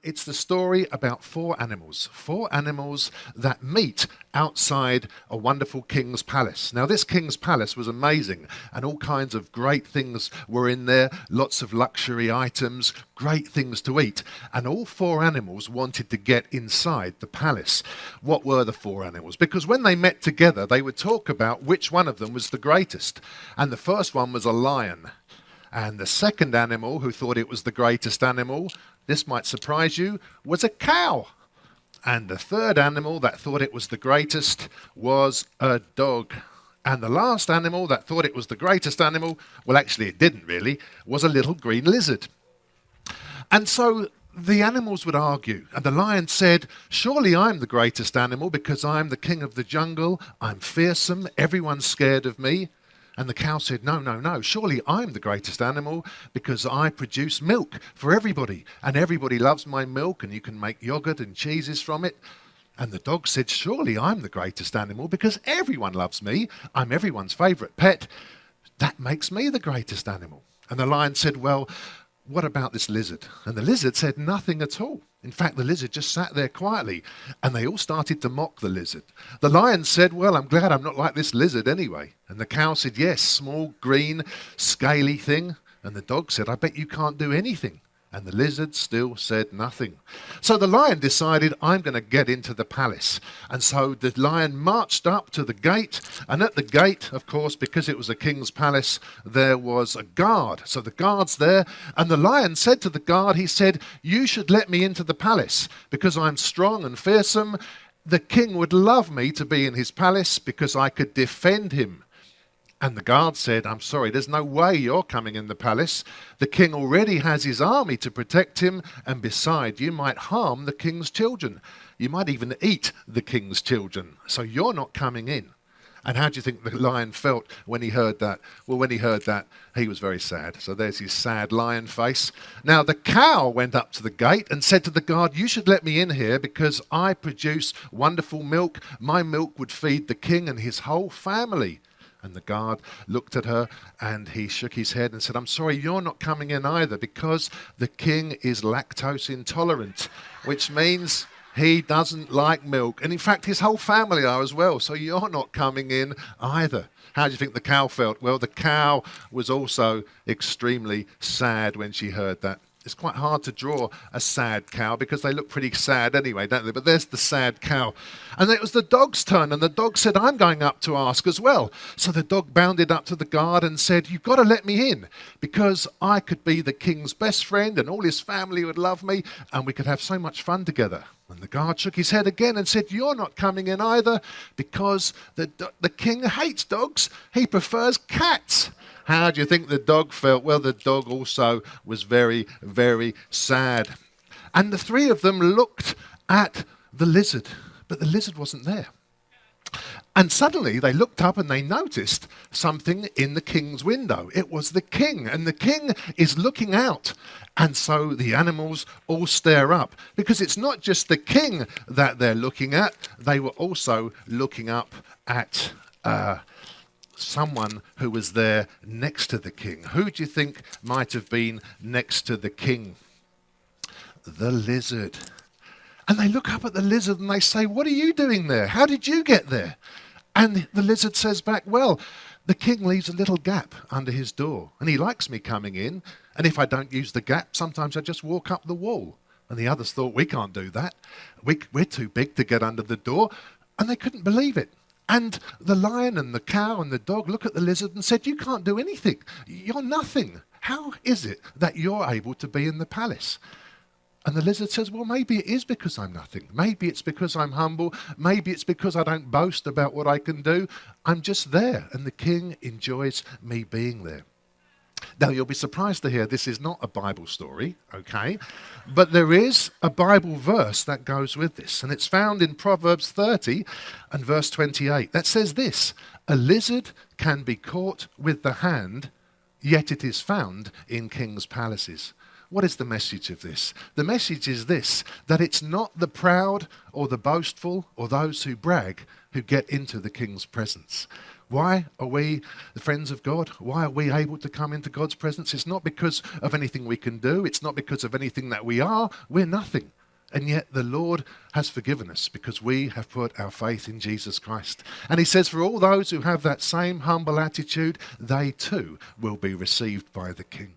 it's the story about four animals that meet outside a wonderful king's palace. Now, this king's palace was amazing, and all kinds of great things were in there, lots of luxury items, great things to eat, and all four animals wanted to get inside the palace. What were the four animals? Because when they met together, they would talk about which one of them was the greatest. And the first one was a lion. And the second animal, who thought it was the greatest animal, this might surprise you, was a cow. And the third animal that thought it was the greatest was a dog. And the last animal that thought it was the greatest animal, well, actually it didn't really, was a little green lizard. And so the animals would argue, and the lion said, surely I'm the greatest animal because I'm the king of the jungle, I'm fearsome, everyone's scared of me. And the cow said, no, no, no, surely I'm the greatest animal because I produce milk for everybody, and everybody loves my milk, and you can make yogurt and cheeses from it. And the dog said, surely I'm the greatest animal because everyone loves me, I'm everyone's favourite pet. That makes me the greatest animal. And the lion said, well, what about this lizard? And the lizard said nothing at all. In fact, the lizard just sat there quietly, and they all started to mock the lizard. The lion said, well, I'm glad I'm not like this lizard anyway. And the cow said, yes, small, green, scaly thing. And the dog said, I bet you can't do anything. And the lizard still said nothing. So the lion decided, I'm going to get into the palace. And so the lion marched up to the gate. And at the gate, of course, because it was a king's palace, there was a guard. So the guard's there. And the lion said to the guard, he said, you should let me into the palace because I'm strong and fearsome. The king would love me to be in his palace because I could defend him. And the guard said, I'm sorry, there's no way you're coming in the palace. The king already has his army to protect him, and besides, you might harm the king's children. You might even eat the king's children, so you're not coming in. And how do you think the lion felt when he heard that? Well, when he heard that, he was very sad. So there's his sad lion face. Now, the cow went up to the gate and said to the guard, you should let me in here because I produce wonderful milk. My milk would feed the king and his whole family. And the guard looked at her and he shook his head and said, I'm sorry, you're not coming in either because the king is lactose intolerant, which means he doesn't like milk. And in fact, his whole family are as well, so you're not coming in either. How do you think the cow felt? Well, the cow was also extremely sad when she heard that. It's quite hard to draw a sad cow because they look pretty sad anyway, don't they? But there's the sad cow. And it was the dog's turn, and the dog said, I'm going up to ask as well. So the dog bounded up to the guard and said, you've got to let me in because I could be the king's best friend and all his family would love me and we could have so much fun together. And the guard shook his head again and said, you're not coming in either because the king hates dogs. He prefers cats. How do you think the dog felt? Well, the dog also was very, very sad. And the three of them looked at the lizard, but the lizard wasn't there. And suddenly they looked up and they noticed something in the king's window. It was the king, and the king is looking out. And so the animals all stare up because it's not just the king that they're looking at. They were also looking up at someone who was there next to the king. Who do you think might have been next to the king? The lizard. And they look up at the lizard and they say, what are you doing there? How did you get there? And the lizard says back, well, the king leaves a little gap under his door and he likes me coming in. And if I don't use the gap, sometimes I just walk up the wall. And the others thought, we can't do that. We're too big to get under the door. And they couldn't believe it. And the lion and the cow and the dog look at the lizard and said, you can't do anything. You're nothing. How is it that you're able to be in the palace? And the lizard says, well, maybe it is because I'm nothing. Maybe it's because I'm humble. Maybe it's because I don't boast about what I can do. I'm just there, and the king enjoys me being there. Now, you'll be surprised to hear this is not a Bible story, okay? But there is a Bible verse that goes with this, and it's found in Proverbs 30 and verse 28. That says this, a lizard can be caught with the hand, yet it is found in kings' palaces. What is the message of this? The message is this, that it's not the proud or the boastful or those who brag who get into the king's presence. Why are we the friends of God? Why are we able to come into God's presence? It's not because of anything we can do. It's not because of anything that we are. We're nothing. And yet the Lord has forgiven us because we have put our faith in Jesus Christ. And he says for all those who have that same humble attitude, they too will be received by the King.